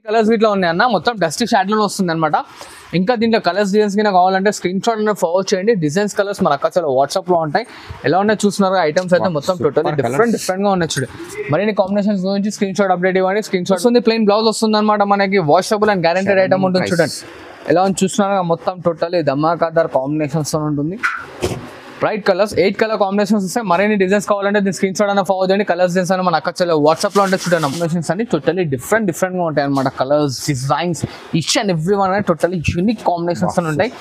Colours ఇట్లా ఉన్నాయి అన్న, మొత్తం డస్టీ షాడ్ లో వస్తుంది అనమాట. ఇంకా దీంట్లో కలర్స్ డిజైన్స్ కింద కావాలంటే స్క్రీన్ షాట్ అనేది ఫార్వర్డ్ చేయండి. డిజైన్స్ కలర్స్ మన అక్క చాలా వాట్సాప్ లో ఉంటాయి. ఎలా ఉన్నాయి చూస్తున్నారు, ఐటమ్స్ అయితే మొత్తం టోటల్ డిఫరెంట్ గా ఉన్నాయి చూడండి. మరిన్ని కాంబినేషన్స్ గురించి స్క్రీన్ షాట్ అప్డేట్ ఇవ్వండి. స్క్రీన్ షాట్ ఉంది, ప్లెయిన్ బ్లౌజ్ వస్తుంది అనమాట మనకి. వాషబుల్ అండ్ గ్యారెంటెడ్ ఐటమ్ ఉంటుంది చూడండి. ఎలా ఉంది చూస్తున్నారు, మొత్తం టోటల్ ధమాకాదార్ కాంబినేషన్స్ తో ఉంటుంది. బ్రైట్ కలర్స్ 8 కలర్ కాంబినేషన్స్ వస్తాయి. మరిన్ని డిజైన్స్ కావాలంటే దీని స్క్రీన్ షాట్ అన్న ఫార్వర్డ్ చేయండి. కలర్స్ డిజైన్స్ అని మన అక్క చాలా వాట్సాప్ లో ఉంటే చూడండి. కాంబినేషన్స్ అన్ని టోటల్లీ డిఫరెంట్ గా ఉంటాయి అనమాట. Colours designs each and every one అనేది టోటల్లీ యూనిక్ కాంబినేషన్స్ అని ఉంటాయి.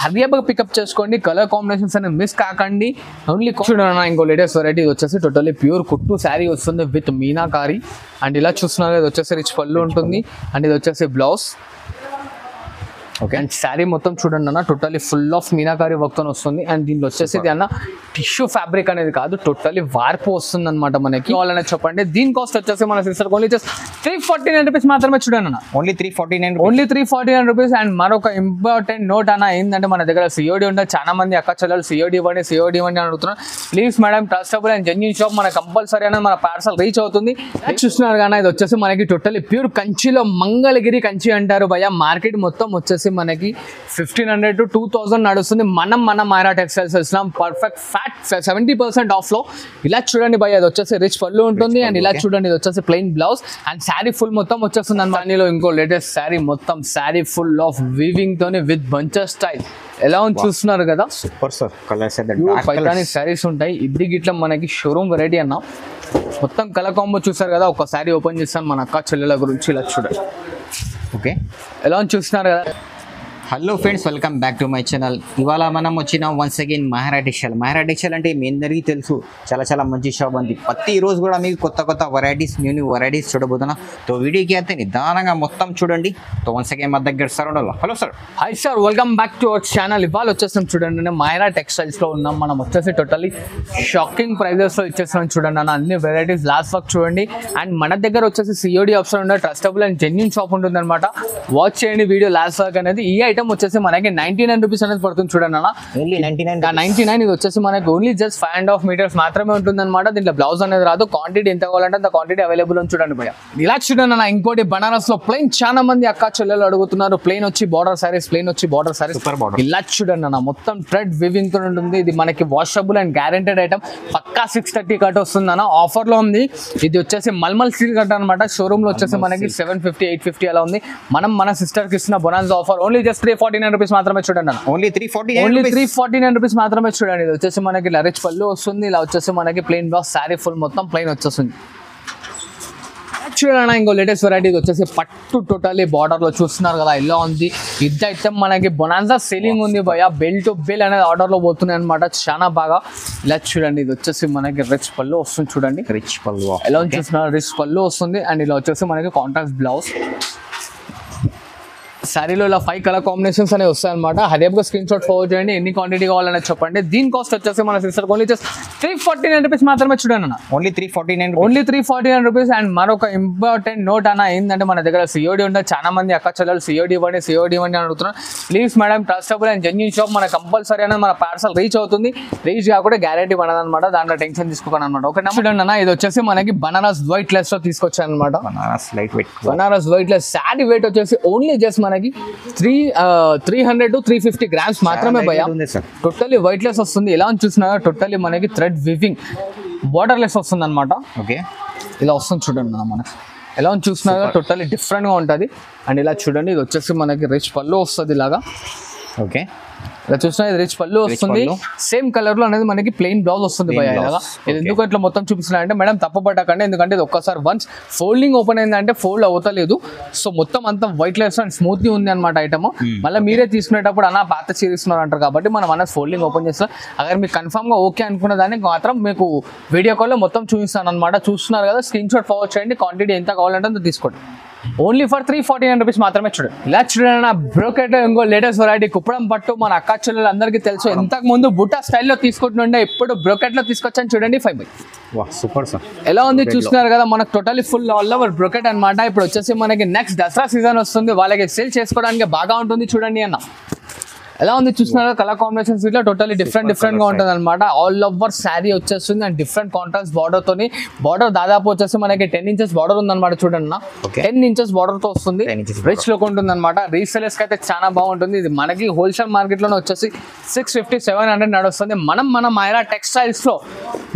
హరియబ్ పికప్ చేసుకోండి. కలర్ కాంబినేషన్స్ అనేది మిస్ కాకండి. ఓన్లీ చూడండి ఇంకో లేటెస్ట్ వెరైటీ వచ్చేసి టోటల్లీ ప్యూర్ కుట్టు శారీ వస్తుంది విత్ మీనాకారి. అండ్ ఇలా చూస్తున్నారు, ఇది వచ్చేసి రిచ్ పళ్ళు ఉంటుంది. అండ్ ఇది వచ్చేసి బ్లౌజ్. ఓకే, అండ్ శారీ మొత్తం చూడండి అన్న, totally full of meenakari work తో వస్తుంది. అండ్ దీంట్లో వచ్చేసి అన్న టిష్యూ ఫ్యాబ్రిక్ అనేది కాదు, టోటల్లీ వార్పు వస్తుంది అనమాట మనకి. వాళ్ళనే చెప్పండి. దీని కాస్ట్ వచ్చేసి మన సిస్టర్ ఓన్లీ జస్ట్ 349 రూపీస్ మాత్రమే చూడండి అన్న. Only 349 rupees. అండ్ మరొక ఇంపార్టెంట్ నోట్ అన్న ఏంటంటే మన దగ్గర సిఓడి ఉంటుంది. చాలా మంది అక్క చెల్లెలు సిఓడి ఇవ్వండి అని అడుగుతున్నారు. Please madam, trustable and genuine shop, మన కంపల్సరీ అనేది మన పార్సల్ రీచ్ అవుతుంది. చూస్తున్నారు కానీ ఇది వచ్చేసి మనకి టోటల్లీ ప్యూర్ కంచిలో మంగళగిరి కంచి అంటారు భయ్య. మార్కెట్ మొత్తం వచ్చేసి మనకి 1500 to 2000 నడుస్తుంది. మన మైరా టెక్స్టైల్స్ ఇస్తున్నాం పర్ఫెక్ట్ ఫ్యాట్ 70% ఆఫ్ లో. ఇలా చూడండి భయ్య, అది వచ్చేసి రిచ్ పళ్ళు ఉంటుంది. అండ్ ఇలా చూడండి, ఇది వచ్చేసి plain blouse and sari full మొత్తం వచ్చేస్తుంది అనమాట. ఇంకో లేటెస్ట్ శారీ, మొత్తం శారీ ఫుల్ ఆఫ్ వీవింగ్ తోని విత్ బంచెస్ స్టైల్. ఎలా ఉంది చూస్తున్నారు కదా, super sir. Colours Paithani saris ఉంటాయి. ఇది గిట్లా మనకి షోరూమ్ వెరైటీ అన్న. మొత్తం కలర్ కాంబో చూసారు కదా. ఒక శారీ ఓపెన్ చేస్తాను మన అక్క చెల్లెల గురించి. ఇలా చూడండి. ఓకే, ఎలా ఉంది చూస్తున్నారు కదా. Hello friends, welcome back to my channel. ఇవాళ మనం వచ్చినాం వన్స్ అగైన్ మహారా టెక్స్టైల్ అంటే మీ అందరికీ తెలుసు, చాలా మంచి షాప్ ఉంది. ప్రతి రోజు కూడా మీకు కొత్త వెరైటీస్, న్యూ వెరైటీస్ చూడబోతున్నా. తో వీడియోకి అయితే నిదానంగా మొత్తం చూడండి. తో వన్స్ అగైన్ మా దగ్గర సార్ ఉండాలి. Hello sir. Hi sir, welcome back to our channel. ఇవాళ వచ్చేస్తాం చూడండి, మహారా టెక్స్టైల్స్ లో ఉన్నాం. మనం వచ్చేసి టోటల్లీ షాకింగ్ ప్రైజెస్ లో ఇచ్చేస్తున్నాం చూడండి అన్న. అన్ని వెరైటీస్ లాస్ట్ వర్క్ చూడండి. అండ్ మన దగ్గర వచ్చేసి సిఓడి ఆప్షన్ ఉండే ట్రస్టబుల్ అండ్ జెన్యూన్ షాప్ ఉంటుంది అనమాట. వాచ్ చేయండి వీడియో లాస్ట్ వర్క్ అనేది. ఈ ఐటమ్ వచ్చేసి మనకి 99 రూపీస్ అనేది పడుతుంది చూడండి అన్న. 99. ఇది వచ్చేసి మనకి ఓన్లీ జస్ట్ 5.5 మీటర్స్ మాత్రమే ఉంటుంది అనమాట. దీంట్లో బ్లౌజ్ అనేది రాదు. క్వాంటిటీ ఎంత కావాలంటే అంత క్వాంటిటీ అవైలబుల్ ఉంది చూడండి భయ్య. ఇలా చూడండి అన్న. ఇంకోటి బనారస్ లో ప్లెయిన్ చాలా మంది అక్క చెల్లెలు అడుగుతున్నారు. ప్లెయిన్ వచ్చి బార్డర్ సారీస్, ఇలా చూడండి అన్న. మొత్తం థ్రెడ్ వివింగ్ తో ఉంటుంది. ఇది మనకి వాషబుల్ అండ్ గ్యారెంటెడ్ ఐటమ్. పక్కా 630 కట్ వస్తుంది అన్న. ఆఫర్ లో ఉంది. ఇది వచ్చేసి మల్మల్ స్టీల్ కట్ అనమాట. షోరూమ్ లో వచ్చేసి మనకి 750, 850 అలా ఉంది. మనం మన సిస్టర్ కి ఇస్తున్న బొనాన్స్ ఆఫర్ ఓన్లీ జస్ట్ 349 రూపీస్ మాత్రమే చూడండి అన్న. ఓన్లీ 349 రూపీస్ మాత్రమే చూడండి. ఇది వచ్చేసి మనకి రిచ్ పళ్ళు వస్తుంది. ఇలా వచ్చేసి మనకి ప్లెయిన్ బ్లౌజ్, శారీ ఫుల్ మొత్తం ప్లెయిన్ వచ్చేస్తుంది చూడండి. ఇంకో లేటెస్ట్ వెరైటీ వచ్చేసి పట్టు టోటల్లీ బార్డర్ లో చూస్తున్నారు కదా. ఇలా ఉంది. ఇది అయితే మనకి బొనాన్సా సెల్లింగ్ ఉంది భయ. బెల్ టు బెల్ అనేది ఆర్డర్ లో పోతున్నాయి అనమాట. చాలా బాగా. ఇలా చూడండి, ఇది వచ్చేసి మనకి రిచ్ పళ్ళు వస్తుంది చూడండి. రిచ్ పళ్ళు ఎలా చూస్తున్నారు, రిచ్ పళ్ళు వస్తుంది. అండ్ ఇలా వచ్చేసి మనకి కాంట్రాస్ట్ బ్లౌజ్. శారీలో ఇలా 5 కలర్ కాంబినేషన్స్ అనేవి వస్తాయి అనమాట. హరియబ్గా స్క్రీన్ షాట్ ఫార్వర్డ్ చేయండి. ఎన్ని క్వాంటిటీ కావాలని చెప్పండి. దీని కాస్ట్ వచ్చేసి మన సిస్టర్ ఓన్లీ జస్ట్ 349 రూపీస్ మాత్రమే చూడండి అన్న. Only 349 rupees. అండ్ మరొక ఇంపార్టెంట్ నోట్ అన్న ఏంటంటే మన దగ్గర సిఓడి ఉంటుంది. చాలా మంది అక్క చెల్లెలు సిఓడి ఇవ్వండి అని అడుగుతున్నారు. Please madam, trustable and genuine shop, మన కంపల్సరీ అనేది మన పార్సల్ రీచ్ అవుతుంది. రీచ్ కాకుండా గ్యారెంటీ పడదు అనమాట. దాంట్లో టెన్షన్ తీసుకోకండి అనమాట. ఓకే చూడండి అన్న. ఇది వచ్చేసి మనకి బనారస్ వైట్ లెస్ లో తీసుకొచ్చాను అనమాట. Banaras white lace sari weight వచ్చేసి ఓన్లీ జస్ట్ మనకి 300 to 350 గ్రామ్స్ మాత్రమే భయ. టోటల్లీ వైట్ లెస్ వస్తుంది. ఎలా చూసినా టోటల్లీ మనకి థ్రెడ్ వివింగ్ బార్డర్ లెస్ వస్తుంది అనమాట. ఓకే, ఇలా వస్తుంది చూడండి మనకి. ఎలా చూసినా టోటల్లీ డిఫరెంట్ గా ఉంటుంది. అండ్ ఇలా చూడండి, ఇది వచ్చేసి మనకి రిచ్ పళ్ళు వస్తుంది ఇలాగా. ఓకే, ఇలా చూసినా ఇది రిచ్ పళ్ళు వస్తుంది. సేమ్ కలర్ లో అనేది మనకి ప్లెయిన్ బ్లౌజ్ వస్తుంది భయ. ఇలాగా ఇది ఎందుకు ఇట్లా మొత్తం చూపిస్తున్నా అంటే మేడం తప్పపడకండి. ఎందుకంటే ఇది ఒక్కసారి వన్స్ ఫోల్డింగ్ ఓపెన్ అయిందంటే ఫోల్డ్ అవుతలేదు. సో మొత్తం అంతా వైట్ లెస్ అండ్ స్మూత్ ఉంది అనమాట ఐటమ్. మళ్ళీ మీరే తీసుకునేటప్పుడు అన్న పాత చీరిస్తున్నారు అంటారు కాబట్టి మనం అన్న ఫోల్డింగ్ ఓపెన్ చేస్తాం. అगर మీకు కన్ఫర్మ్ గా ఓకే అనుకున్న దానికి మాత్రం మీకు వీడియో కాల్ లో మొత్తం చూపిస్తాను అనమాట. చూస్తున్నారు కదా, స్క్రీన్ షాట్ ఫార్వర్డ్ చేయండి. క్వాంటిటీ ఎంత కావాలంటే అంత తీసుకోండి. ఓన్లీ ఫర్ 349 రూపీస్ మాత్రమే చూడండి. ఇలా చూడండి, బ్రోకెట్ ఇంకో లేటెస్ట్ వెరైటీ కుప్పడం పట్టు. మన అక్క చెల్లెలు అందరికీ తెలుసు. ఇంతకు ముందు బుట్టా స్టైల్లో తీసుకుంటుండే, ఇప్పుడు బ్రోకెట్ లో తీసుకొచ్చాను చూడండి. 5 సూపర్ సార్. ఎలా ఉంది చూస్తున్నారు కదా. మనకు totally full all over brocade అనమాట. ఇప్పుడు వచ్చేసి మనకి నెక్స్ట్ దసరా సీజన్ వస్తుంది. వాళ్ళకి సేల్ చేసుకోవడానికి బాగా ఉంటుంది చూడండి అన్న. ఎలా ఉంది చూస్తున్నారా కలర్ కాంబినేషన్స్ ఇట్లా టోటల్లీ డిఫరెంట్ గా ఉంటుంది అనమాట. ఆల్ ఓవర్ శారీ వచ్చేస్తుంది అండ్ డిఫరెంట్ కాంట్రాస్ట్ బార్డర్ తోని. బార్డర్ దాదాపు వచ్చేసి మనకి 10 ఇంచెస్ బార్డర్ ఉందన్నమాట. చూడండి అన్న 10 ఇంచెస్ బార్డర్ తో వస్తుంది. రిచ్ లుక్ ఉంటుంది అనమాట. రీసెలర్స్ కి అయితే చాలా బాగుంటుంది. ఇది మనకి హోల్సేల్ మార్కెట్ లోనే వచ్చేసి 650-700 నడుస్తుంది. మన మైరా టెక్స్టైల్స్ లో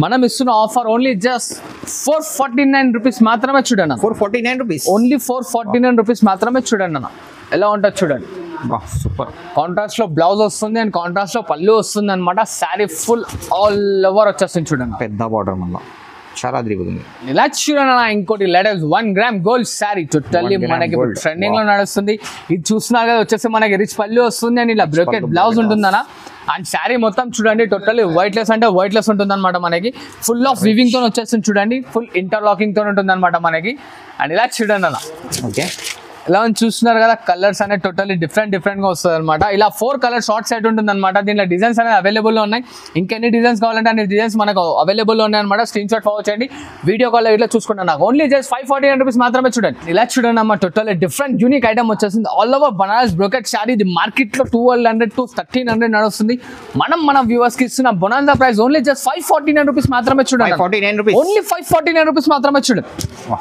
మనం ఇస్తున్న ఆఫర్ ఓన్లీ జస్ట్ 449 రూపీస్ మాత్రమే. చూడండి 449 రూపీస్ ఓన్లీ 449 రూపీస్ మాత్రమే. చూడండి అన్న ఎలా ఉంటుంది చూడండి. సూపర్ కాంట్రాస్ట్ లో బ్లౌజ్ వస్తుంది అండ్ కాంట్రాస్ట్ లో పళ్ళు వస్తుంది అనమాట. శారీ ఫుల్ ఆల్ ఓవర్ వచ్చేస్తుంది. చూడండి పెద్ద బార్డర్ మళ్ళీ చాలా తిరుగుతుంది. ఇలా చూడండి ఇంకోటి latest 1 gram gold sari totally మనకి ట్రెండింగ్ లో నడుస్తుంది. ఇది చూస్తున్నారు కదా వచ్చేసి మనకి రిచ్ పళ్ళు వస్తుంది అండ్ ఇలా బ్రోకెట్ బ్లౌజ్ ఉంటుందన్న. అండ్ శారీ మొత్తం చూడండి టోటల్లీ వైట్లెస్ అంటే వైట్లెస్ ఉంటుంది అనమాట. మనకి ఫుల్ ఆఫ్ వివింగ్ తో వచ్చేస్తుంది. చూడండి ఫుల్ ఇంటర్లాకింగ్ తో ఉంటుంది అనమాట మనకి. అండ్ ఇలా చూడండి అన్న ఓకే ఇలా చూస్తున్నారు కదా కలర్స్ అనేది టోటల్లీ డిఫరెంట్ గా వస్తుంది అనమాట. ఇలా 4 కలర్ షార్ట్ సెట్ ఉంటుంది అనమాట. దీంట్లో డిజైన్స్ అనేది అవైలబుల్ లో ఉన్నాయి. ఇంకెన్ని డిజైన్స్ కావాలంటే అన్ని డిజైన్స్ మనకు అవైలబుల్ లో ఉన్నాయి అనమాట. స్క్రీన్ షాట్ ఫార్వర్డ్ చేయండి. వీడియో కాల్ ఇట్లా చూసుకుంటాను. నాకు ఓన్లీ జస్ట్ 549 రూపీస్ మాత్రమే. చూడండి ఇలా చూడండి అమ్మ టోటల్లీ డిఫరెంట్ యూనిక్ ఐటమ్ వచ్చేసింది. All over Banaras brocade sari. ఇది మార్కెట్ లో 1200 to 1300 నడుస్తుంది. మన వ్యూవర్స్ కి ఇస్తున్న bonanza price only just 549 rupees మాత్రమే. చూడండి 549 రూపీస్ ఓన్లీ 549 రూపీస్ మాత్రమే. చూడండి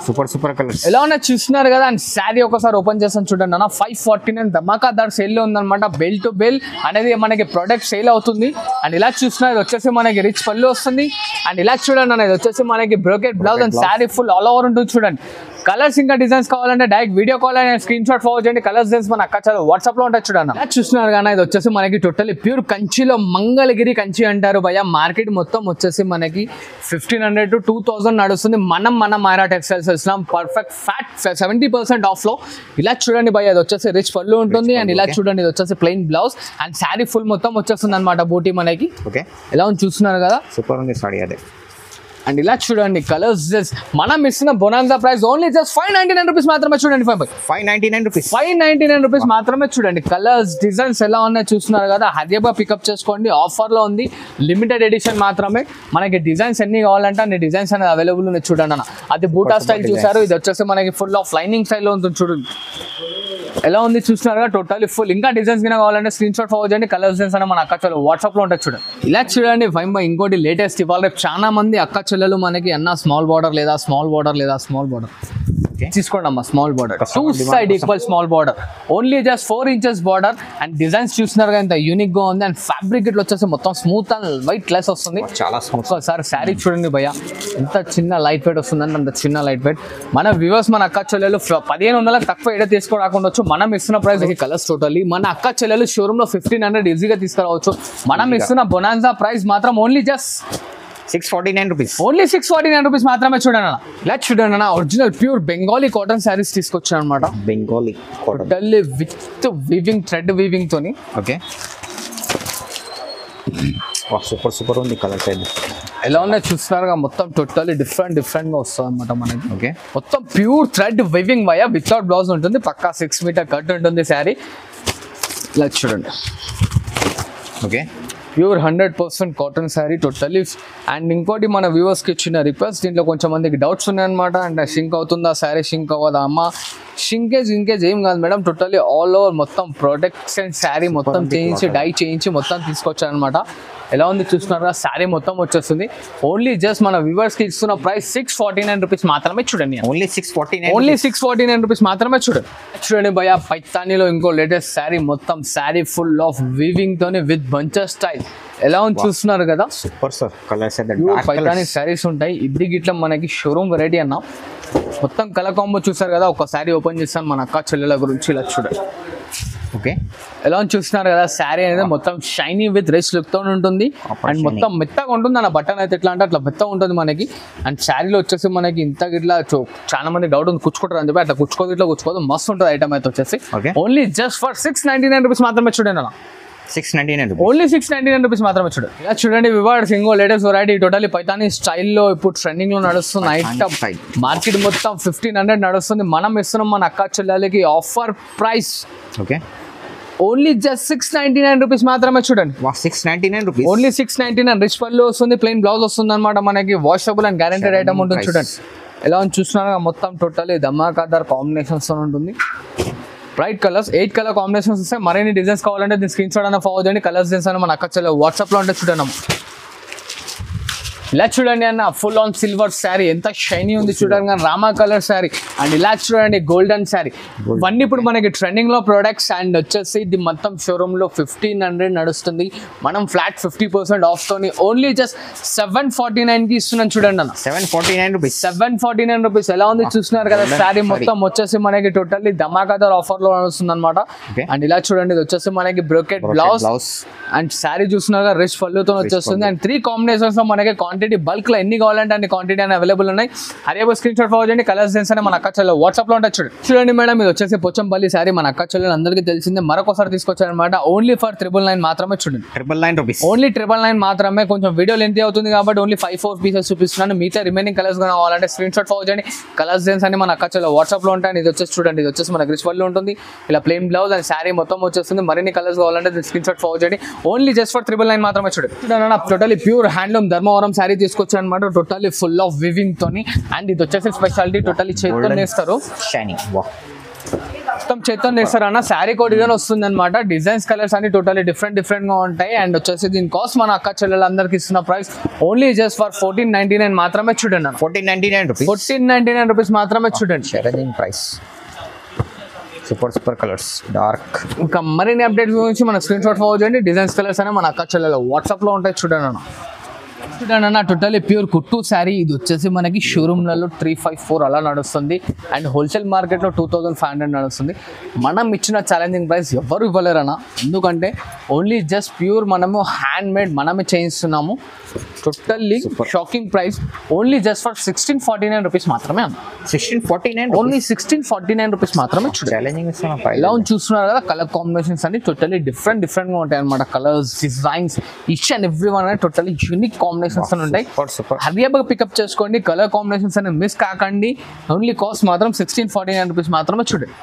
సూపర్ కలర్స్ ఎలా ఉన్నా చూస్తున్నారు కదా. అండ్ శారీ ఒకసారి ఓపెన్ చేస్తాను చూడండి అన్న. 549 ధమాకాదార్ సేల్ లో ఉందన్నమాట. బెల్ టు బెల్ అనేది మనకి ప్రొడక్ట్ సేల్ అవుతుంది. అండ్ ఇలా చూస్తున్నారు ఇది వచ్చేసి మనకి రిచ్ పళ్ళు వస్తుంది. అండ్ ఇలా చూడండి అన్న ఇది వచ్చేసి మనకి brocade blouse and sari full all over ఉంటుంది. చూడండి కలర్స్ ఇంకా డిజైన్స్ కావాలంటే డైరెక్ట్ వీడియో కాల్ అయినా స్క్రీన్ షాట్ ఫార్వర్డ్ చేయండి. కలర్స్ డిజైన్స్ మన అక్క చాలా వాట్సాప్ లో ఉంటాయి. చూడండి ఇలా చూస్తున్నారు కానీ ఇది వచ్చేసి మనకి టోటల్లీ ప్యూర్ కంచిలో మంగళగిరి కంచి అంటారు భయ్య. మార్కెట్ మొత్తం వచ్చేసి మనకి 1500 to 2000 నడుస్తుంది. మన మైరా టెక్స్టైల్స్ ఇస్తున్నాం పర్ఫెక్ట్ ఫ్యాట్ 70% ఆఫ్ లో. ఇలా చూడండి భయ్య ఇది వచ్చేసి రిచ్ పళ్ళు ఉంటుంది. అండ్ ఇలా చూడండి ఇది వచ్చేసి plain blouse and sari full మొత్తం వచ్చేస్తుంది అనమాట. బూటీ మనకి ఎలా ఉంది చూస్తున్నారు కదా. సూపర్ ఉంది సారీ అదే. అండ్ ఇలా చూడండి కలర్స్ జస్ట్ మనం ఇస్తున్న bonanza price only just 599 rupees మాత్రమే. చూడండి 599 రూపీస్ మాత్రమే. చూడండి కలర్స్ డిజైన్స్ ఎలా ఉన్నాయో చూస్తున్నారు కదా. హైదరాబాద్ పికప్ చేసుకోండి. ఆఫర్ లో ఉంది. లిమిటెడ్ ఎడిషన్ మాత్రమే. మనకి డిజైన్స్ ఎన్ని కావాలంటే అన్ని డిజైన్స్ అనేది అవైలబుల్ ఉన్నాయి. చూడండి అన్న అది బూటా స్టైల్ చూసారు. ఇది వచ్చేసి మనకి ఫుల్ ఆఫ్ లైనింగ్ స్టైల్ లో ఉంటుంది. చూడండి ఎలా ఉంది చూస్తున్నారు కదా టోటల్లీ ఫుల్. ఇంకా డిజైన్స్ కింద కావాలంటే స్క్రీన్ షాట్ ఫార్వర్డ్ చేయండి. కలర్ డిజైన్స్ అని మన అక్క చెల్లెలు వాట్సాప్ లో ఉంటుంది. చూడండి ఇలా చూడండి ఫైన్ బై ఇంకోటి లేటెస్ట్ ఇవాళ రేపు చాలా మంది అక్క చెల్లెలు మనకి అన్న స్మాల్ బార్డర్ లేదా స్మాల్ బార్డర్ తీసుకోండి అమ్మా. Small border 2 side equal small border only just 4 inches border. And designs చూస్తున్నారు కదా ఇంత యూనిక్ గా ఉంది. అండ్ ఫ్యాబ్రిక్ ఇట్లా వచ్చేసి మొత్తం స్మూత్ అండ్ వైట్ లెస్ వస్తుంది. చాలా స్మూత్. సార్ శారీ చూడండి భయ్య ఎంత చిన్న లైట్ వెయిట్ వస్తుందంటే అంత చిన్న లైట్ వెయిట్. మన వ్యూవర్స్ మన అక్క చెల్లెలు 1500 తక్కువ ఎడ తీసుకురాకుండా మనం ఇస్తున్న ప్రైస్ కలర్స్ టోటల్లీ మన అక్క చెల్లెలు షోరూమ్ లో 1500 ఈజీగా తీసుకురావచ్చు. మనం ఇస్తున్న బొనాన్సా ప్రైస్ మాత్రం only just 649 rupees. Only 649 rupees మాత్రమే. చూడండి అన్న ఇలా చూడండి అన్న original pure Bengali cotton saris తీసుకొచ్చాను అనమాట. Bengali cotton with weaving thread weaving తోని. ఓకే సూపర్ ఉంది కలర్స్ అయితే. ఎలా ఉన్నాయి చూస్తున్నారుగా మొత్తం టోటల్లీ డిఫరెంట్ గా వస్తుంది అనమాట మనకి. ఓకే మొత్తం ప్యూర్ థ్రెడ్ వీవింగ్ వయ వితౌట్ బ్లౌజ్ ఉంటుంది. పక్కా 6 మీటర్ కట్ ఉంటుంది శారీ. ఇలా చూడండి okay pure 100% cotton sari totally. And ఇంకోటి మన వ్యూవర్స్కి ఇచ్చిన రిక్వెస్ట్ దీంట్లో కొంచెం మందికి డౌట్స్ ఉన్నాయన్నమాట. అండ్ షింక్ అవుతుందా శారీ షింక్ అవ్వదా అమ్మ. షింకేజ్ ఏం కాదు మేడం. టోటల్లీ ఆల్ ఓవర్ మొత్తం ప్రొడక్ట్స్ అండ్ శారీ మొత్తం చేయించి డై చేయించి మొత్తం తీసుకొచ్చాను అనమాట. ఎలా ఉంది చూస్తున్నారా శారీ మొత్తం వచ్చేస్తుంది. ఓన్లీ జస్ట్ మన వ్యూవర్స్ కి ఇస్తున్న ప్రైస్ 649 రూపీస్ మాత్రమే. చూడండి ఓన్లీ 649 రూపీస్ మాత్రమే. చూడండి భయ్య పైతానీలో ఇంకో లేటెస్ట్ శారీ మొత్తం శారీ ఫుల్ ఆఫ్ వీవింగ్ తోని విత్ బంచెస్ స్టైల్. ఎలా ఉంది చూస్తున్నారు కదా. Super sir colours Paithani saris ఉంటాయి. ఇది గిట్ల మనకి షోరూమ్ వెరైటీ అన్న. మొత్తం కలర్ కాంబో చూసారు కదా. ఒక శారీ ఓపెన్ చేస్తాను మన అక్క చెల్లెల గురించి. ఇలా చూడండి ఓకే ఎలా చూస్తున్నారు కదా. శారీ అనేది మొత్తం షైనీ విత్ రిచ్ లుక్ తో ఉంటుంది. అండ్ మొత్తం మెత్తగా ఉంటుంది అన్న. బటన్ అయితే ఎట్లా అంటే అట్లా మెత్తగా ఉంటుంది మనకి. అండ్ శారీలో వచ్చేసి మనకి ఇంత ఇట్లా చాలా మంది డౌట్ ఉంది కుచ్చుకుంటారు అని చెప్పి అట్లా కుచ్చుకోదు మస్తు ఉంటుంది ఐటమ్ అయితే వచ్చేసి. ఓన్లీ జస్ట్ ఫర్ 699 రూపీస్ మాత్రమే. చూడండి అన్న 699 ఓన్లీ 699 రూపీస్ మాత్రమే. చూడండి ఇలా చూడండి వివాడ్ సింగో లేటెస్ట్ వెరైటీ టోటలీ పైతానీ స్టైల్లో ఇప్పుడు ట్రెండింగ్ లో నడుస్తుంది ఐటమ్. మార్కెట్ మొత్తం 1500 నడుస్తుంది. మనం ఇస్తున్నాం మన అక్క చెల్లెలకి offer price. Okay only just 699 rupees మాత్రమే. చూడండి 699 రూపీస్ ఓన్లీ 699. రిచ్ పళ్ళు వస్తుంది. ప్లెయిన్ బ్లౌజ్ వస్తుంది అనమాట మనకి. వాషబుల్ అండ్ గ్యారెంటెడ్ ఐటమ్ ఉంటుంది. చూడండి ఎలా చూస్తున్నారు మొత్తం టోటలీ ధమాకాదార్ కాంబినేషన్స్ తో ఉంటుంది. బ్రైట్ కలర్స్ 8 కలర్ కాంబినేషన్స్ వస్తాయి. మరిన్ని డిజైన్స్ కావాలంటే దీని స్క్రీన్ షాట్ అన్న ఫార్వర్డ్ చేయండి. కలర్స్ డిజైన్స్ అని మన అక్క వాట్సాప్లో ఉంటే చూడండి. ఇలా చూడండి అన్న ఫుల్ ఆన్ సిల్వర్ శారీ ఎంత షైనీ ఉంది చూడండి. కానీ రామా కలర్ శారీ అండ్ ఇలా చూడండి గోల్డెన్ శారీ. ఇవన్నీ ఇప్పుడు మనకి ట్రెండింగ్ లో ప్రొడక్ట్స్ అండ్ వచ్చేసి ఇది మొత్తం షోరూమ్ లో 1500 నడుస్తుంది. మనం ఫ్లాట్ 50% ఆఫ్ తోని ఓన్లీ జస్ట్ 749 కి ఇస్తున్నాం చూడండి అన్న. 749 రూపీస్ ఎలా ఉంది చూస్తున్నారు కదా. శారీ మొత్తం వచ్చేసి మనకి టోటల్లీ ధమాకాదార్ ఆఫర్ లో నడుస్తుంది అనమాట. అండ్ ఇలా చూడండి ఇది వచ్చేసి మనకి బ్రోకెట్ బ్లౌజ్ అండ్ శారీ చూస్తున్నారు రిచ్ పళ్ళుతో వచ్చేస్తుంది. అండ్ 3 కాంబినేషన్స్ లో మనకి క్వాంటిటీ బల్క్ లో ఎన్ని కావాలంటే అన్ని క్వాంటిటీ అని అవైలబుల్ ఉన్నాయి. హరియా స్క్రీన్ షాట్ ఫార్వర్డ్ చేయండి. కలర్స్ డిజైన్స్ అని మన అక్క చెల్లెలు వాట్సాప్ లో ఉంటాయి చూడండి మేడం. ఇది వచ్చేసి పోచంపల్లి శారీ మన అక్క చెల్లెలు అందరికీ తెలిసిందే. మరొకసారి తీసుకొచ్చారనమాట. ఓన్లీ ఫర్ 999 మాత్రమే చూడండి. 999 రూపీస్ ఓన్లీ 999 మాత్రమే. కొంచెం వీడియో లెంత్ అవుతుంది కాబట్టి ఓన్లీ 5-4 పీసెస్ చూపిస్తున్నాను. మిగతా రిమైనింగ్ కలర్స్ కావాలంటే స్క్రీన్ షాట్ ఫార్వర్డ్ చేయండి. కలర్స్ డిజైన్స్ అని మన అక్క చెల్లెలు వాట్సాప్ లో ఉంటాయి. ఇది వచ్చేసి చూడండి ఇది వచ్చేసి మన గ్రిచ్ పళ్ళు ఉంటుంది. ఇలా ప్లెయిన్ బ్లౌజ్ అండ్ శారీ మొత్తం వచ్చేస్తుంది. మరిన్ని కలర్స్ కావాలంటే స్క్రీన్ షాట్ ఫార్వర్డ్ చేయండి. ఓన్లీ జస్ట్ ఫర్ 999 మాత్రమే చూడండి. Totally pure handloom Dharmavaram sari తీసుకొచ్చాను అనమాట. టోటల్లీ ఫుల్ ఆఫ్ వివింగ్ తోని అండ్ ఇది వచ్చేసి స్పెషాలిటీ టోటల్లీ చేతితో నేస్తారు. మొత్తం చేతితో నేస్తారు అన్న. శారీ కో డిజైన్ వస్తుంది అనమాట. డిజైన్స్ కలర్స్ అన్ని టోటల్లీ డిఫరెంట్ గా ఉంటాయి. అండ్ వచ్చేసి దీని కాస్ట్ మన అక్క చెల్లెలందరికి ఇస్తున్న ప్రైస్ ఓన్లీ జస్ట్ ఫర్ 1499 మాత్రమే చూడండి. 1499 రూపీస్ మాత్రమే చూడండి. Price super colours dark. ఇంకా మరిన్ని అప్డేట్స్ గురించి మన స్క్రీన్ షాట్ ఫార్వర్డ్ చేయండి. డిజైన్స్ కలర్స్ అని మన అక్క చెల్లెలు వాట్సాప్ లో ఉంటాయి చూడండి అన్న. చూడండి అన్న టోటల్లీ ప్యూర్ కుట్టు శారీ. ఇది వచ్చేసి మనకి షోరూమ్లలో 354 అలా నడుస్తుంది. అండ్ హోల్సేల్ మార్కెట్లో 2500 నడుస్తుంది. మనం ఇచ్చిన ఛాలెంజింగ్ ప్రైస్ ఎవరు ఇవ్వలేరు అన్న. ఎందుకంటే ఓన్లీ జస్ట్ ప్యూర్ మనము హ్యాండ్ మేడ్ మనమే చేయిస్తున్నాము. Totally shocking price only just for 1649 rupees మాత్రమే అన్న. 1649 ఓన్లీ 1649 రూపీస్ మాత్రమే. ఎలా చూస్తున్నారు కదా కలర్ కాంబినేషన్స్ అన్ని టోటల్లీ డిఫరెంట్ గా ఉంటాయి అనమాట. Colours designs each and every one అనేది టోటల్లీ యూనిక్ కాంబినేషన్స్ ఉంటాయి. హరియా పికప్ చేసుకోండి. కలర్ కాంబినేషన్స్ అనేది మిస్ కాకండి. ఓన్లీ కాస్ట్ మాత్రం 1649 రూపీస్ మాత్రమే చూడండి.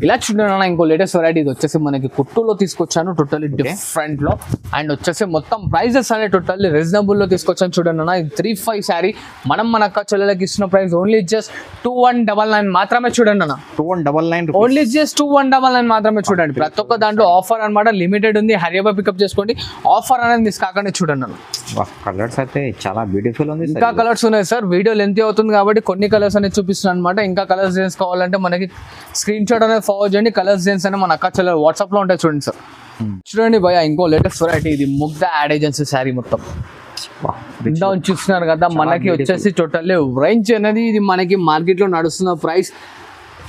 ఇలా చూడండి ఇంకో లేటెస్ట్ వెరైటీ ఇది వచ్చేసి మనకి కుట్టులో తీసుకొచ్చాను. టోటల్లీ డిఫరెంట్ లో అండ్ వచ్చేసి మొత్తం ప్రైజెస్ అనేది టోటల్లీ రీజనబుల్ లో తీసుకొచ్చాను చూడండి అన్న. ఇది 35 శారీ మనం మన అక్క చెల్లెలకి ఇస్తున్న ప్రైస్ ఓన్లీ జస్ట్ 2199 మాత్రమే చూడండి అన్న. 2199 ఓన్లీ జస్ట్ 2199 మాత్రమే చూడండి. ప్రతి ఒక్క దాంట్లో ఆఫర్ అనమాట. లిమిటెడ్ ఉంది. హరియా పికప్ చేసుకోండి. ఆఫర్ అనేది మిస్ కాకండి చూడండి అన్న. కలర్స్ అయితే చాలా బ్యూటిఫుల్ ఉంది. ఇంకా కలర్స్ ఉన్నాయి సార్. వీడియో లెంత్ అవుతుంది కాబట్టి కొన్ని కలర్స్ అనేది చూపిస్తున్నాను అనమాట. ఇంకా కలర్స్ డిజైన్స్ కావాలంటే మనకి స్క్రీన్ షాట్ అనేది ఫార్వర్డ్ చేయండి. కలర్స్ డిజైన్స్ అని మన అక్క చెల్లెలు వాట్సాప్ లో ఉంటాయి చూడండి సార్. చూడండి భయ ఇంకో లేటెస్ట్ వెరైటీ ఇది ముగ్ధ యాడ్ ఏజెన్సీ శారీ మొత్తం ఇందా చూస్తున్నారు కదా. మనకి వచ్చేసి టోటల్లీ రేంజ్ అనేది ఇది మనకి మార్కెట్ లో నడుస్తున్న ప్రైస్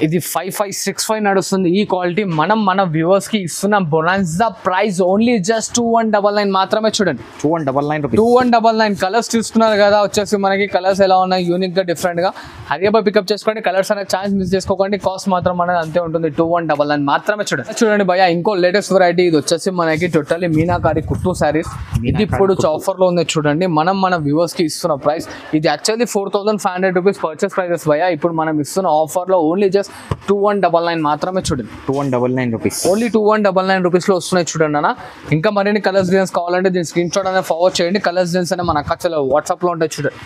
ఇది 5565 నడుస్తుంది. ఈ క్వాలిటీ మనం మన వ్యూవర్స్ కి ఇస్తున్న బొనాన్జా ప్రైస్ ఓన్లీ జస్ట్ 2199 మాత్రమే చూడండి. 2199 కలర్స్ చూస్తున్నారు కదా. వచ్చేసి మనకి కలర్స్ ఎలా ఉన్నాయి యూనిక్ గా డిఫరెంట్ గా. హరియా పికప్ చేసుకోండి. కలర్స్ అనే ఛాన్స్ మిస్ చేసుకోకండి. కాస్ట్ మాత్రం అనేది అంతే ఉంటుంది. 2199 మాత్రమే చూడండి భయ ఇంకో లేటెస్ట్ వెరైటీ ఇది వచ్చేసి మనకి టోటల్లీ మీనాకారి కుట్టు శారీస్. ఇది ఇప్పుడు ఆఫర్ లో ఉంది చూడండి. మనం మన వ్యూవర్స్ కి ఇస్తున్న ప్రైస్ ఇది యాక్చువల్లీ 4500 రూపీస్ పర్చేస్ ప్రైజెస్ భయ. ఇప్పుడు మనం ఇస్తున్న ఆఫర్ లో ఓన్లీ జస్ట్ 2199 మాత్రమే చూడండి. 2199 రూపీస్ ఓన్లీ 2199 రూపీస్ లో వస్తున్నాయి చూడండి అన్న. ఇంకా మరిన్ని కలర్స్ డిజైన్స్ కావాలంటే దీని స్క్రీన్ షాట్ అనేది ఫార్వర్డ్ చేయండి. కలర్స్ డిజైన్స్ అనే మన అక్క వాట్సాప్ లో ఉంటాయి చూడండి.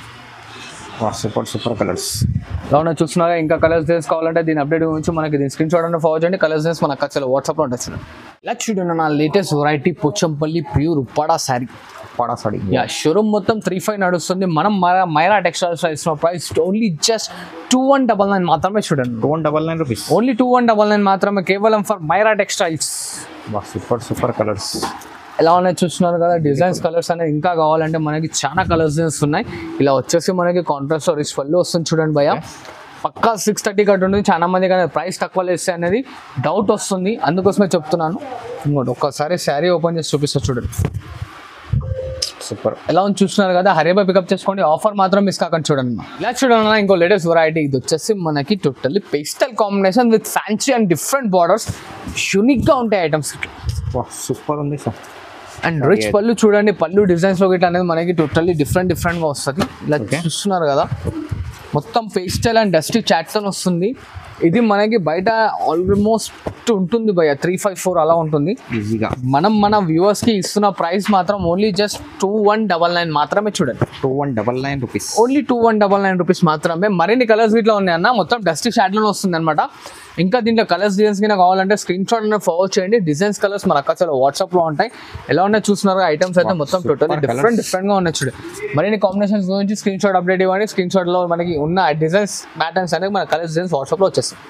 సూపర్ కలర్స్ ఎలా చూస్తున్నారా. ఇంకా కలర్స్ డిజైన్స్ కావాలంటే దీని అప్డేట్ గురించి మనకి దీని స్క్రీన్ షాట్ అనేది ఫార్వర్డ్ చేయండి. కలర్స్ డిజైన్స్ మన అక్క వాట్సాప్ లో ఉంటాయి చూడండి. ఇలా చూడండి నా latest variety Pochampally pure Uppada sari. Showroom మొత్తం 35 నడుస్తుంది. మనం మైరా టెక్స్టైల్స్ ఇస్తున్న ప్రైస్ ఓన్లీ జస్ట్ 2199 మాత్రమే చూడండి. 2199 రూపీస్ ఓన్లీ 2199 మాత్రమే కేవలం for Maira Textiles. Super colours ఎలా ఉన్నాయి చూస్తున్నారు కదా. డిజైన్స్ కలర్స్ అనేది ఇంకా కావాలంటే మనకి చాలా కలర్స్ డిజైన్స్ ఉన్నాయి. ఇలా వచ్చేసి మనకి కాంట్రాస్ట్ రిచ్ పళ్ళు వస్తుంది చూడండి భయ. పక్కా 630 కట్ ఉంటుంది. చాలా మంది కానీ ప్రైస్ తక్కువ లేస్తే అనేది డౌట్ వస్తుంది. అందుకోసమే చెప్తున్నాను. ఇంకోటి ఒక్కసారి శారీ ఓపెన్ చేసి చూపిస్తా చూడండి. సూపర్ ఎలా ఉంది చూస్తున్నారు కదా. హరియా పికప్ చేసుకోండి. ఆఫర్ మాత్రం మిస్ కాకండి చూడండి. ఇలా చూడండి ఇంకో లేటెస్ట్ వెరైటీ ఇది వచ్చేసి మనకి totally pastel combination with fancy and different borders unique గా ఉంటాయి ఐటమ్స్. సూపర్ ఉంది సార్. అండ్ రిచ్ పళ్ళు చూడండి. పళ్ళు డిజైన్స్ లో గిట్ అనేది మనకి టోటల్లీ డిఫరెంట్ గా వస్తుంది. ఇలా చూస్తున్నారు కదా. మొత్తం పేస్టల్ అండ్ డస్టీ చాట్తో వస్తుంది. ఇది మనకి బయట ఆల్మోస్ట్ ఉంటుంది భయ 354 అలా ఉంటుంది ఈజీగా. మనం మన వ్యూవర్స్ కి ఇస్తున్న ప్రైస్ మాత్రం ఓన్లీ జస్ట్ 2199 మాత్రమే చూడండి. 2199 రూపీస్ ఓన్లీ 2199 రూపీస్ మాత్రమే. మరిన్ని కలర్స్ ఇట్లా ఉన్నాయి అన్న. మొత్తం డస్టీ షాడ్ లో వస్తుంది అనమాట. ఇంకా దీంట్లో కలర్స్ డిజైన్స్ కింద కావాలంటే స్క్రీన్ షాట్ అనేది ఫార్వర్డ్ చేయండి. డిజైన్స్ కలర్స్ మన అక్కడ వాట్సాప్ లో ఉంటాయి. ఎలా ఉన్నాయి చూస్తున్నారు ఐటమ్స్ అయితే మొత్తం టోటల్లీ డిఫరెంట్ గా ఉన్నాయి చూడండి. మరిన్ని కాంబినేషన్స్ గురించి స్క్రీన్ షాట్ అప్డేట్ ఇవ్వండి. స్క్రీన్ షాట్ లో మనకి ఉన్న డిజైన్స్ ప్యాటర్న్స్ అనేది మన కలర్స్ డిజైన్స్ వాట్సాప్ లో వచ్చేస్తాయి.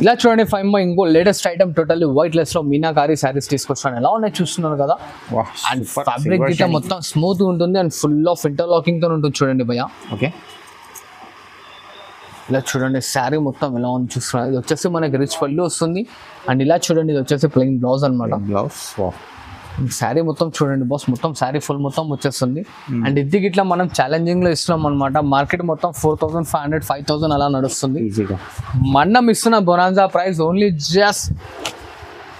ఇలా చూడండి ఫైవ్ ఇంకో latest item totally white less లో మీనాకారి శారీస్ తీసుకొచ్చాను. ఎలా ఉన్నాయి చూస్తున్నారు కదా. అండ్ ఫ్యాబ్రిక్ గిట్ట మొత్తం స్మూత్ ఉంటుంది అండ్ ఫుల్ ఆఫ్ ఇంటర్లాకింగ్ తో ఉంటుంది చూడండి భయ్య. ఓకే, ఇలా చూడండి శారీ మొత్తం ఎలా ఉంది చూస్తున్నారు. ఇది వచ్చేసి మనకి రిచ్ పళ్ళు వస్తుంది. అండ్ ఇలా చూడండి ఇది వచ్చేసి ప్లెయిన్ బ్లౌజ్ అనమాట. బ్లౌజ్ శారీ మొత్తం చూడండి బాస్, మొత్తం శారీ ఫుల్ మొత్తం వచ్చేస్తుంది. అండ్ ఇది గిట్లా మనం ఛాలెంజింగ్ లో ఇస్తున్నాం అనమాట. మార్కెట్ మొత్తం 4500 5000 అలా నడుస్తుంది. ఈజీగా మనం ఇస్తున్న బొనాన్జా ప్రైస్ ఓన్లీ జస్ట్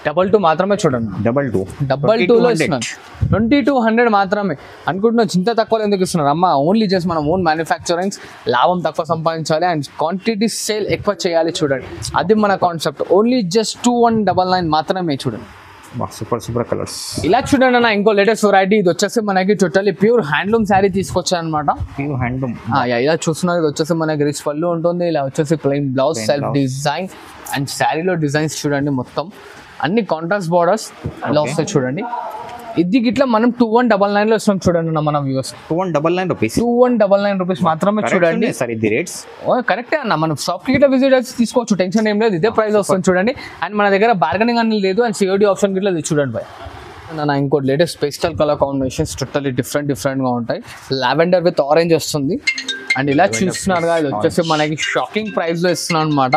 22 మాత్రమే చూడండి. 22లో ఇస్తున్నాను. 2200 మాత్రమే అనుకుంటున్నాం. చింత తక్కువ ఎందుకు ఇస్తున్నారు అమ్మ? ఓన్లీ జస్ట్ మనం ఓన్ మ్యానుఫ్యాక్చరింగ్స్, లాభం తక్కువ సంపాదించాలి అండ్ క్వాంటిటీ సేల్ ఎక్కువ చేయాలి చూడండి. అది మన కాన్సెప్ట్. ఓన్లీ జస్ట్ 2199 మాత్రమే చూడండి. Super colours. ఇలా చూడండి అన్న ఇంకో లేటెస్ట్ వెరైటీ. ఇది వచ్చేసి మనకి టోటల్లీ ప్యూర్ హ్యాండ్లూమ్ శారీ తీసుకొచ్చాను అనమాట. Pure handloom. ఇలా చూస్తున్నారు. ఇది వచ్చేసి మనకి రిచ్ పళ్ళు ఉంటుంది. ఇలా వచ్చేసి plain blouse, self design and శారీలో డిజైన్స్ చూడండి మొత్తం అన్ని కాంట్రాస్ట్ బార్డర్స్ ఇలా వస్తాయి చూడండి. ఇది గిట్లా మనం 2199 లో ఇస్తాం చూడండి అన్న మన వ్యూవర్స్. 2199 రూపీస్ మాత్రమే చూడండి. కరెక్టే అన్న. మనం షాప్ కి గిట్లా విజిట్ చేసి తీసుకోవచ్చు, టెన్షన్ ఏం లేదు. ఇదే ప్రైస్ వస్తుంది చూడండి. అండ్ మన దగ్గర బార్గెనింగ్ అనేది లేదు అండ్ సిఓడి ఆప్షన్ గిట్లా చూడండి బాయ్. నా ఇంకోటి latest pastel colour combinations totally different గా ఉంటాయి. లావెండర్ విత్ ఆరెంజ్ వస్తుంది. అండ్ ఇలా చూస్తున్నారుగా ఇది వచ్చేసి మనకి షాకింగ్ ప్రైస్ లో ఇస్తున్నాం అనమాట.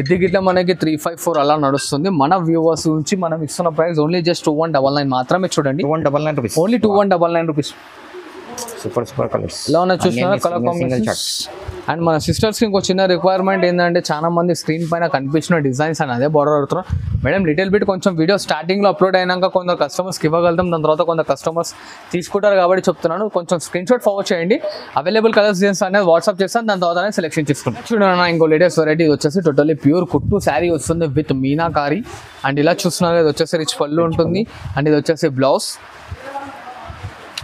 ఇది గిట్లా మనకి 354 అలా నడుస్తుంది. మన వ్యూవర్స్ నుంచి మనం ఇస్తున్న ప్రైస్ ఓన్లీ జస్ట్ 2199 మాత్రమే చూడండి. 2199 rupees. Only 2199 rupees. Super colours. ఇలా ఉన్న చూస్తున్నారు కలర్ కాంబినేషన్స్. అండ్ మన సిస్టర్స్ కి ఇంకో చిన్న రిక్వైర్మెంట్ ఏంటంటే చాలా మంది స్క్రీన్ పైన కనిపించిన డిజైన్స్ అని అదే బార్డర్ అవుతున్నారు మేడం. లిటిల్ బిట్ కొంచెం వీడియో స్టార్టింగ్ లో అప్లోడ్ అయినాక కొందరు కస్టమర్స్కి ఇవ్వగలుగుతాం. దాని తర్వాత కొందరు కస్టమర్స్ తీసుకుంటారు కాబట్టి చెప్తున్నాను. కొంచెం స్క్రీన్ షాట్ ఫార్వర్డ్ చేయండి. అవైలబుల్ కలర్స్ డిజైన్స్ అనేది వాట్సాప్ చేస్తాను. దాని తర్వాత సెలెక్షన్ చేసుకుంటాను. చూడండి ఇంకో లేటెస్ట్ వెరైటీ వచ్చేసి టోటల్లీ ప్యూర్ కుట్టు శారీ వస్తుంది విత్ మీనాకారి. అండ్ ఇలా చూస్తున్నారు ఇది వచ్చేసి రిచ్ పళ్ళు ఉంటుంది. అండ్ ఇది వచ్చేసి బ్లౌజ్.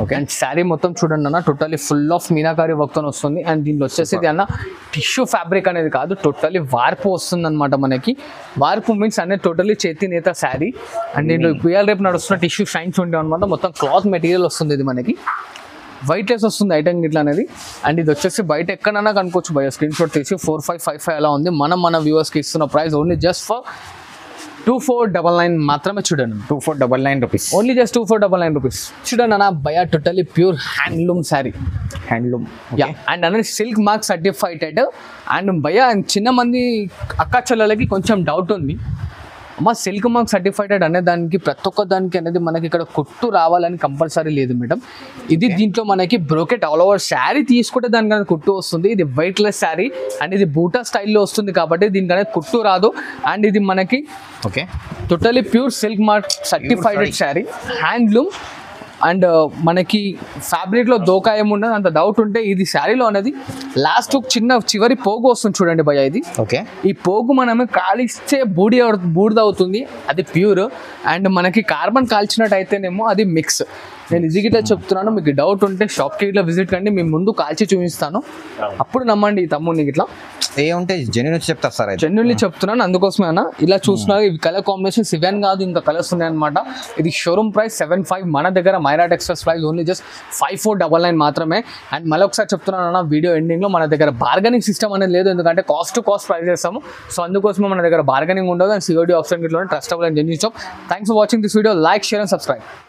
ఓకే, అండ్ శారీ మొత్తం చూడండి అన్న totally full of meenakari work తో వస్తుంది. అండ్ దీంట్లో వచ్చేసి ఇది అన్న టిష్యూ ఫ్యాబ్రిక్ అనేది కాదు, టోటల్లీ వార్పు వస్తుంది అనమాట. మనకి వార్పు మీన్స్ అనేది టోటల్లీ చేతి నేత శారీ. అండ్ దీంట్లో ఇవాళ రేపు నడుస్తున్న టిష్యూ షైన్స్ ఉంటాయి అనమాట. మొత్తం క్లాత్ మెటీరియల్ వస్తుంది. ఇది మనకి వైట్ లెస్ వస్తుంది ఐటమ్ ఇట్లా అనేది. అండ్ ఇది వచ్చేసి బయట ఎక్కడైనా కనుకోవచ్చు భయ. స్క్రీన్ షాట్ తీసి 4555 అలా ఉంది. మన వ్యూవర్స్కి ఇస్తున్న ప్రైస్ ఓన్లీ జస్ట్ ఫర్ 2499 మాత్రమే చూడండి. 2499 రూపీస్. ఓన్లీ జస్ట్ 2499 రూపీస్ చూడండి అన్న. భయ totally pure handloom sari. Handloom and అనేది సిల్క్ మార్క్ సర్టిఫైడ్. అండ్ భయ చిన్న మంది అక్క చెల్లెలకి కొంచెం డౌట్ ఉంది అమ్మ, సిల్క్ మార్క్ సర్టిఫైడ్ అనే దానికి ప్రతి ఒక్క దానికి అనేది మనకి ఇక్కడ కుట్టు రావాలని కంపల్సరీ లేదు మేడం. ఇది దీంట్లో మనకి బ్రోకెట్ ఆల్ ఓవర్ శారీ తీసుకుంటే దానికి కుట్టు వస్తుంది. ఇది వెయిట్ లెస్ శారీ అండ్ ఇది బూటా స్టైల్లో వస్తుంది కాబట్టి దీనికి అనేది కుట్టు రాదు. అండ్ ఇది మనకి okay totally pure silk mark certified sari handloom. And మనకి ఫ్యాబ్రిక్లో దోకా ఏముండదు. అంత డౌట్ ఉంటే ఇది శారీలో అనేది లాస్ట్ చిన్న చివరి పోగు వస్తుంది చూడండి భయ్య. ఇది ఓకే, ఈ పోగు మనం కాలిస్తే బూడిద అవుతుంది, అది ప్యూర్. అండ్ మనకి కార్బన్ కాల్చినట్టు అయితేనేమో అది మిక్స్. నేను ఇది గిట్లా చెప్తున్నాను. మీకు డౌట్ ఉంటే షాప్కి ఇట్లా విజిట్ కండి, మేము ముందు కాల్చి చూపిస్తాను, అప్పుడు నమ్మండి. ఈ తమ్ముడిని ఇట్లా ఏముంటే జెన్యున్ చెప్తారు సార్. జెన్యున్లీ చెప్తున్నాను, అందుకోసమే అన్న. ఇలా చూస్తున్నారు ఇవి కలర్ కాంబినేషన్స్ ఇవే కాదు, ఇంకా కలర్స్ ఉన్నాయి అనమాట. ఇది షోరూమ్ ప్రైస్ 75. మన దగ్గర Maira Textiles price only just 5499 మాత్రమే. అండ్ మళ్ళీ ఒకసారి చెప్తున్నాను అన్న, వీడియో ఎండింగ్లో మన దగ్గర బార్గెనింగ్ సిస్టమ్ అనేది లేదు, ఎందుకంటే కాస్ట్ టు కాస్ట్ ప్రైస్ చేస్తాము. సో అందుకోసమే మన దగ్గర బార్గెనింగ్ ఉండదు. అండ్ సిఓడి ఆప్షన్ గిట్లోనే trustable and genuine shop. Thanks for watching this video. Like, share and subscribe.